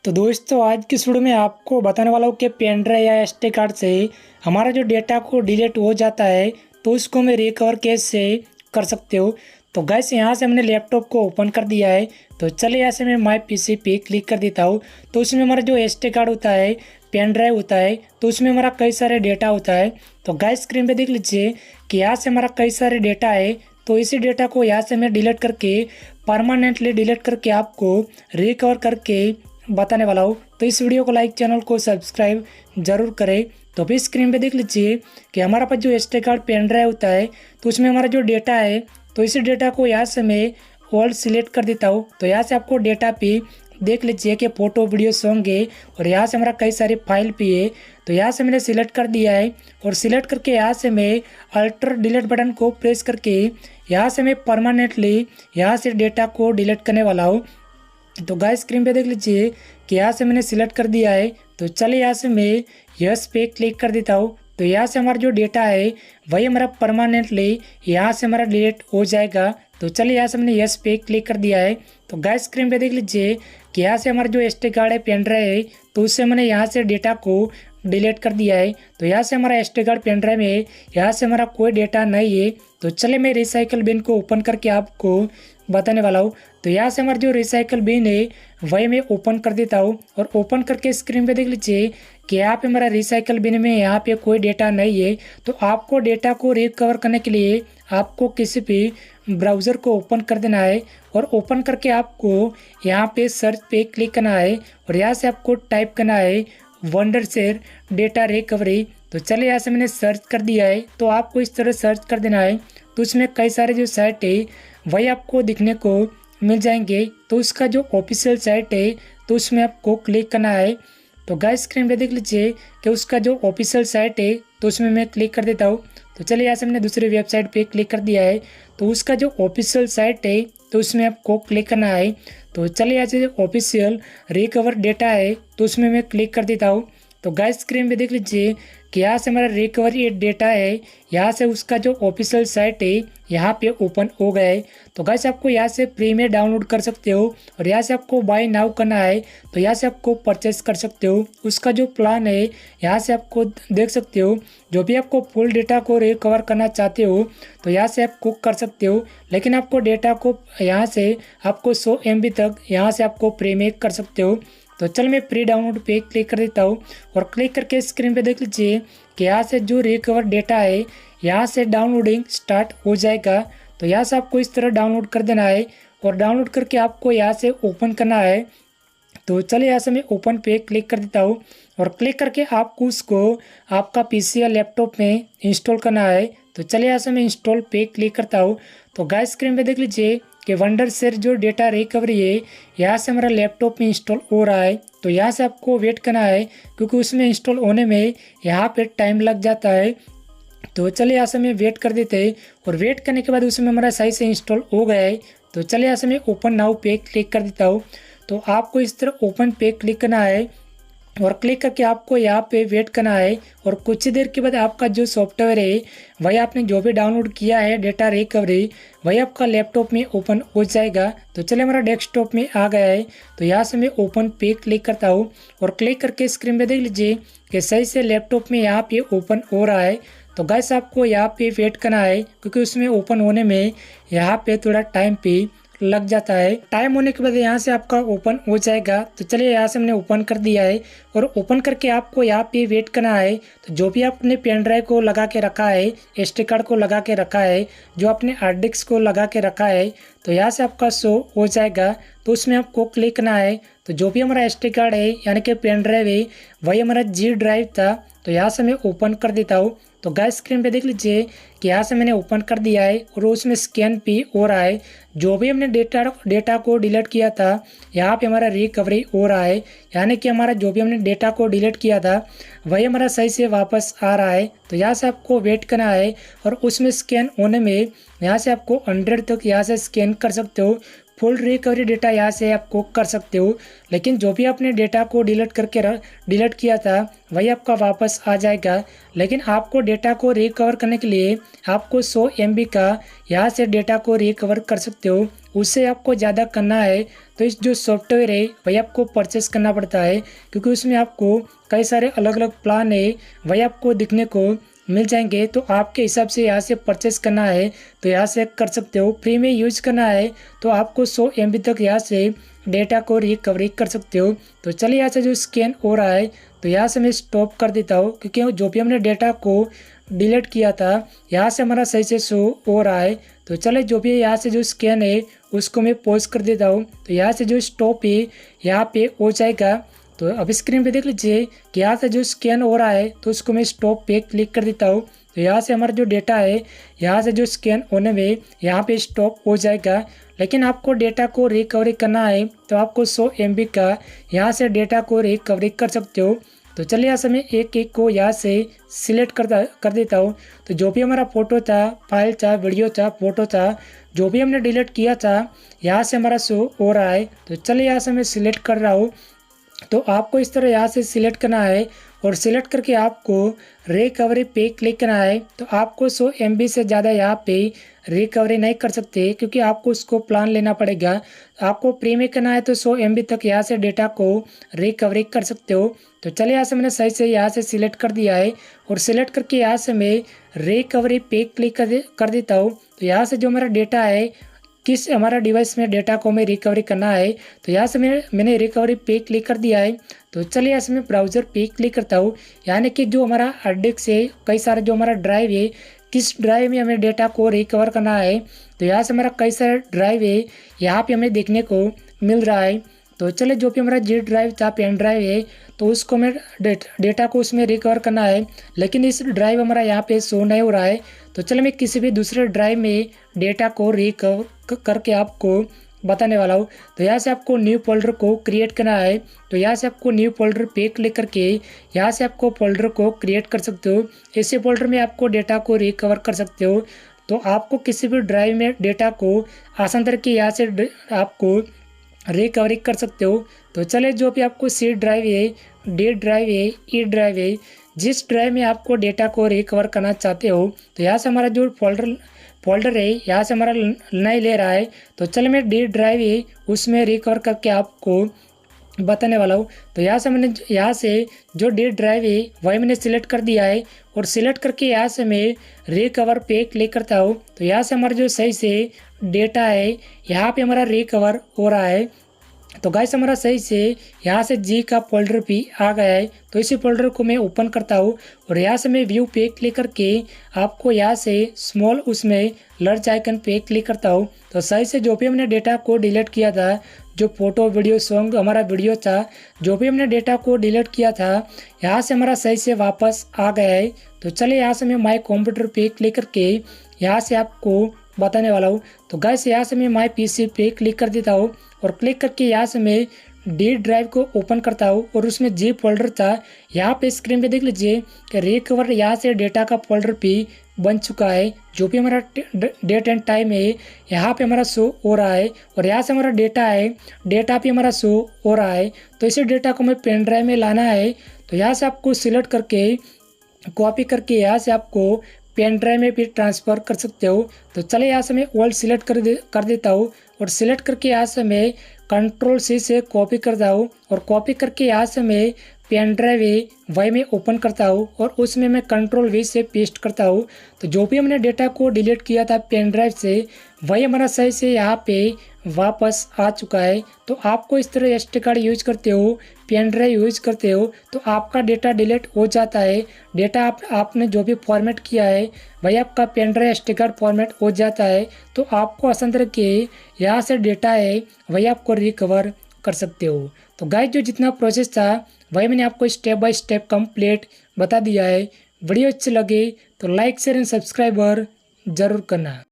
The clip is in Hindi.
तो दोस्तों आज की इस वीडियो में आपको बताने वाला हूँ कि पेन ड्राइव या एसडी कार्ड से हमारा जो डेटा को डिलीट हो जाता है तो उसको मैं रिकवर कैसे कर सकते हो। तो गैस यहाँ से हमने लैपटॉप को ओपन कर दिया है। तो चलिए यहाँ से मैं माई पीसी पे क्लिक कर देता हूँ। तो उसमें हमारा जो एसडी कार्ड होता है, पेन ड्राइव होता है, तो उसमें हमारा कई सारे डेटा होता है। तो गैस स्क्रीन पे देख लीजिए कि यहाँ से हमारा कई सारे डेटा है। तो इसी डेटा को यहाँ से मैं डिलीट करके परमानेंटली डिलीट करके आपको रिकवर करके बताने वाला हूँ। तो इस वीडियो को लाइक, चैनल को सब्सक्राइब जरूर करें। तो अभी स्क्रीन पे देख लीजिए कि हमारा पास जो एसडी कार्ड पेन ड्राइव होता है तो उसमें हमारा जो डेटा है, तो इसी डेटा को यहाँ से मैं ऑल सिलेक्ट कर देता हूँ। तो यहाँ से आपको डेटा पे देख लीजिए कि फ़ोटो, वीडियो, सॉन्ग है और यहाँ से हमारा कई सारी फाइल भी है। तो यहाँ से मैंने सिलेक्ट कर दिया है और सिलेक्ट करके यहाँ से मैं अल्टर डिलीट बटन को प्रेस करके यहाँ से मैं परमानेंटली यहाँ से डेटा को डिलीट करने वाला हूँ। तो गाइस स्क्रीन पे देख लीजिए कि यहाँ से मैंने सिलेक्ट कर दिया है। तो चलिए यहाँ से मैं यस पे क्लिक कर देता हूँ। तो यहाँ से हमारा जो डेटा है वही हमारा परमानेंटली यहाँ से हमारा डिलीट हो जाएगा। तो चलिए यहाँ से मैंने यस पे क्लिक कर दिया है। तो गाइस स्क्रीन पे देख लीजिए कि यहाँ से हमारा जो एसडी कार्ड है, पेन ड्राइव है, तो उससे मैंने यहाँ से डेटा को डिलीट कर दिया है। तो यहाँ से हमारा एसडी कार्ड पेन ड्राइव में यहाँ से हमारा कोई डेटा नहीं है। तो चलिए मैं रिसाइकल बिन को ओपन करके आपको बताने वाला हूँ। तो यहाँ से हमारा जो रिसाइकल बिन है वही मैं ओपन कर देता हूँ और ओपन करके स्क्रीन पे देख लीजिए कि यहाँ पे हमारा रिसाइकल बिन में यहाँ पे कोई डेटा नहीं है। तो आपको डेटा को रिकवर करने के लिए आपको किसी भी ब्राउज़र को ओपन कर देना है और ओपन करके आपको यहाँ पे सर्च पे क्लिक करना है और यहाँ से आपको टाइप करना है वंडरशेयर डेटा रिकवरी। तो चलिए यहाँ से मैंने सर्च कर दिया है। तो आपको इस तरह सर्च कर देना है। तो उसमें कई सारे जो साइट है वही आपको दिखने को मिल जाएंगे। तो उसका जो ऑफिशियल साइट है तो उसमें आपको क्लिक करना है। तो गाइस स्क्रीन पे देख लीजिए कि उसका जो ऑफिशियल साइट है तो उसमें मैं क्लिक कर देता हूँ। तो चलिए यहाँ से मैंने दूसरी वेबसाइट पे क्लिक कर दिया है। तो उसका जो ऑफिशियल साइट है तो उसमें आपको क्लिक करना है। तो चलिए यहाँ से जो ऑफिशियल रिकवर डेटा है तो उसमें मैं क्लिक कर देता हूँ। तो गाइस स्क्रीन पे देख लीजिए कि यहाँ से हमारा रिकवरी डेटा है, यहाँ से उसका जो ऑफिशियल साइट है यहाँ पे ओपन हो गया है। तो गाइस आपको यहाँ से फ्री में डाउनलोड कर सकते हो और यहाँ से आपको बाय नाउ करना है तो यहाँ से आपको परचेस कर सकते हो। उसका जो प्लान है यहाँ से आपको देख सकते हो। जो भी आपको फुल डेटा को रिकवर करना चाहते हो तो यहाँ से आप कुक कर सकते हो, लेकिन आपको डेटा को यहाँ से आपको 100 MB तक यहाँ से आपको फ्री में कर सकते हो। तो चल मैं प्री डाउनलोड पे क्लिक कर देता हूँ और क्लिक करके स्क्रीन पे देख लीजिए कि यहाँ से जो रिकवर डेटा है यहाँ से डाउनलोडिंग स्टार्ट हो जाएगा। तो यहाँ से आपको इस तरह डाउनलोड कर देना है और डाउनलोड करके आपको यहाँ से ओपन करना है। तो चलिए यहाँ से मैं ओपन पे क्लिक कर देता हूँ और क्लिक करके आपको उसको आपका पीसी या लैपटॉप में इंस्टॉल करना है। तो चलिए यहाँ से मैं इंस्टॉल पे क्लिक करता हूँ। तो गाइस स्क्रीन पे देख लीजिए कि वंडरशेयर जो डेटा रिकवरी है यहाँ से हमारा लैपटॉप में इंस्टॉल हो रहा है। तो यहाँ से आपको वेट करना है क्योंकि उसमें इंस्टॉल होने में यहाँ पे टाइम लग जाता है। तो चलिए यहाँ से मैं वेट कर देते हैं और वेट करने के बाद उसमें हमारा सही से इंस्टॉल हो गया है। तो चलिए यहाँ से मैं ओपन नाउ पे क्लिक कर देता हूँ। तो आपको इस तरह ओपन पे क्लिक करना है और क्लिक करके आपको यहाँ पे वेट करना है और कुछ ही देर के बाद आपका जो सॉफ्टवेयर है वही आपने जो भी डाउनलोड किया है डेटा रिकवरी वही आपका लैपटॉप में ओपन हो जाएगा। तो चलिए हमारा डेस्कटॉप में आ गया है। तो यहाँ से मैं ओपन पे क्लिक करता हूँ और क्लिक करके स्क्रीन पे देख लीजिए कि सही से लैपटॉप में यहाँ पे ओपन हो रहा है। तो गाइस आपको यहाँ पे वेट करना है क्योंकि उसमें ओपन होने में यहाँ पे थोड़ा टाइम पे लग जाता है। टाइम होने के बाद यहाँ से आपका ओपन हो जाएगा। तो चलिए यहाँ से हमने ओपन कर दिया है और ओपन करके आपको यहाँ पे वेट करना है। तो जो भी आपने पेन ड्राइव को लगा के रखा है, एसडी कार्ड को लगा के रखा है, जो आपने हार्ड डिस्क को लगा के रखा है, तो यहाँ से आपका शो हो जाएगा। तो उसमें आपको क्लिक करना है। तो जो भी हमारा एसडी कार्ड है यानी कि पेन ड्राइव है वही हमारा जी ड्राइव था। तो यहाँ से मैं ओपन कर देता हूँ। तो गाइस स्क्रीन पे देख लीजिए कि यहाँ से मैंने ओपन कर दिया है और उसमें स्कैन भी हो रहा है। जो भी हमने डेटा को डिलीट किया था यहाँ पे हमारा रिकवरी हो रहा है, यानी कि हमारा जो भी हमने डेटा को डिलीट किया था वही हमारा सही से वापस आ रहा है। तो यहाँ से आपको वेट करना है और उसमें स्कैन होने में यहाँ से आपको 100 तक यहाँ से स्कैन कर सकते हो। फुल रिकवरी डेटा यहाँ से आपको कर सकते हो, लेकिन जो भी आपने डेटा को डिलीट किया था वही आपका वापस आ जाएगा। लेकिन आपको डेटा को रिकवर करने के लिए आपको 100 MB का यहाँ से डेटा को रिकवर कर सकते हो। उससे आपको ज़्यादा करना है तो इस जो सॉफ्टवेयर है वही आपको परचेस करना पड़ता है, क्योंकि उसमें आपको कई सारे अलग अलग प्लान है वही आपको दिखने को मिल जाएंगे। तो आपके हिसाब से यहाँ से परचेस करना है तो यहाँ से कर सकते हो। फ्री में यूज करना है तो आपको 100 MB तक यहाँ से डेटा को रिकवरी कर सकते हो। तो चलिए यहाँ से जो स्कैन हो रहा है तो यहाँ से मैं स्टॉप कर देता हूँ, क्योंकि जो भी हमने डेटा को डिलीट किया था यहाँ से हमारा सही से शो हो रहा है। तो चले जो भी यहाँ से जो स्कैन है उसको मैं पॉज कर देता हूँ। तो यहाँ से जो स्टॉप है यहाँ पे हो जाएगा। तो अब स्क्रीन पे देख लीजिए कि यहाँ से जो स्कैन हो रहा है तो उसको मैं स्टॉप पे क्लिक कर देता हूँ। तो यहाँ से हमारा जो डेटा है यहाँ से जो स्कैन होने में यहाँ पे स्टॉप हो जाएगा। लेकिन आपको डेटा को रिकवरी करना है तो आपको 100 MB का यहाँ से डेटा को रिकवरी कर सकते हो। तो चलिए यहाँ से मैं एक एक को यहाँ से सिलेक्ट कर देता हूँ। तो जो भी हमारा फ़ोटो था, फाइल था, वीडियो था, फोटो था, जो भी हमने डिलीट किया था यहाँ से हमारा शो हो रहा है। तो चलिए यहाँ से मैं सिलेक्ट कर रहा हूँ। तो आपको इस तरह यहाँ से सिलेक्ट करना है और सिलेक्ट करके आपको रिकवरी पे क्लिक करना है। तो आपको 100 MB से ज़्यादा यहाँ पे रिकवरी नहीं कर सकते, क्योंकि आपको उसको प्लान लेना पड़ेगा। आपको फ्री में करना है तो 100 MB तक यहाँ से डेटा को रिकवरी कर सकते हो। तो चलिए यहाँ से मैंने सही से यहाँ से सिलेक्ट कर दिया है और सिलेक्ट करके यहाँ से मैं रिकवरी पे क्लिक कर देता हूँ। तो यहाँ से जो मेरा डेटा है किस हमारा डिवाइस में डेटा को हमें रिकवरी करना है तो यहाँ से मैंने रिकवरी पे क्लिक कर दिया है। तो चलिए यहाँ से मैं ब्राउज़र पे क्लिक करता हूँ, यानी कि जो हमारा हार्ड डिस्क से कई सारे जो हमारा ड्राइव है किस ड्राइव में हमें डेटा को रिकवर करना है। तो यहाँ से हमारा कई सारे ड्राइव है यहाँ पे हमें देखने को मिल रहा है। तो चले जो भी हमारा जी ड्राइव था, पेन ड्राइव है, तो उसको हमें डेटा को उसमें रिकवर करना है, लेकिन इस ड्राइव हमारा यहाँ पे शो नहीं हो रहा है। तो चलो मैं किसी भी दूसरे ड्राइव में डेटा को रिकवर करके आपको बताने वाला हूँ। तो यहाँ से आपको न्यू फोल्डर को क्रिएट करना है। तो यहाँ से आपको न्यू फोल्डर पे क्लिक करके यहाँ से आपको फोल्डर को क्रिएट कर सकते हो। इसी फोल्डर में आपको डेटा को रिकवर कर सकते हो। तो आपको किसी भी ड्राइव में डेटा को आसान तरीके यहाँ से आपको रिकवरी कर सकते हो। तो चले जो भी आपको सी ड्राइव है, डी ड्राइव है, ई ड्राइव है, जिस ड्राइव में आपको डेटा को रिकवर करना चाहते हो तो यहाँ से हमारा जो फोल्डर है यहाँ से हमारा नहीं ले रहा है। तो चले मैं डी ड्राइव है उसमें रिकवर करके आपको बताने वाला हूँ। तो यहाँ से जो डी ड्राइव है वही मैंने सिलेक्ट कर दिया है और सिलेक्ट करके यहाँ से मैं रिकवर पे क्लिक करता हूँ। तो यहाँ से हमारा जो सही से डेटा है यहाँ पे हमारा रिकवर हो रहा है। तो गाइस हमारा सही से यहाँ से जी का फोल्डर भी आ गया है। तो इसी फोल्डर को मैं ओपन करता हूँ और यहाँ से मैं व्यू पे क्लिक करके आपको यहाँ से स्मॉल उसमें लर्ज आइकन पे क्लिक करता हूँ। तो सही से जो भी हमने डेटा को डिलीट किया था, जो फोटो, वीडियो, सॉन्ग, हमारा वीडियो था, जो भी हमने डेटा को डिलीट किया था यहाँ से हमारा सही से वापस आ गया है। तो चलिए यहाँ से मैं माई कंप्यूटर पे क्लिक करके यहाँ से आपको बताने वाला हूँ। तो गाइस यहाँ से मैं माई PC पे क्लिक कर देता हूँ और क्लिक करके यहाँ से मैं डी ड्राइव को ओपन करता हूँ और उसमें जी फोल्डर था। यहाँ पे स्क्रीन पे देख लीजिए कि रिकवर यहाँ से डेटा का फोल्डर भी बन चुका है। जो भी हमारा डेट एंड टाइम है यहाँ पे हमारा शो हो रहा है और यहाँ से हमारा डेटा है, डेटा भी हमारा शो हो रहा है। तो इसी डेटा को मैं पेन ड्राइव में लाना है। तो यहाँ से आपको सिलेक्ट करके कॉपी करके यहाँ से आपको पेन ड्राइव में भी ट्रांसफ़र कर सकते हो। तो चलिए यहाँ से मैं ऑल सिलेक्ट कर देता हूँ और सिलेक्ट करके यहाँ से मैं Ctrl+C से कॉपी करता हूँ और कॉपी करके यहाँ से मैं पेन ड्राइव है वही मैं ओपन करता हूँ और उसमें मैं Ctrl+V से पेस्ट करता हूँ। तो जो भी हमने डेटा को डिलीट किया था पेन ड्राइव से वही हमारा सही से यहाँ पे वापस आ चुका है। तो आपको इस तरह SD कार्ड यूज करते हो, पेन ड्राइव यूज करते हो तो आपका डेटा डिलीट हो जाता है। डेटा आपने जो भी फॉर्मेट किया है वही आपका pen drive SD card format हो जाता है। तो आपको आसान तरीके यहाँ से डेटा है वही आपको रिकवर कर सकते हो। तो गाइस जो जितना प्रोसेस था वही मैंने आपको स्टेप बाय स्टेप कंप्लीट बता दिया है। वीडियो अच्छी लगे तो लाइक, शेयर एंड सब्सक्राइबर जरूर करना।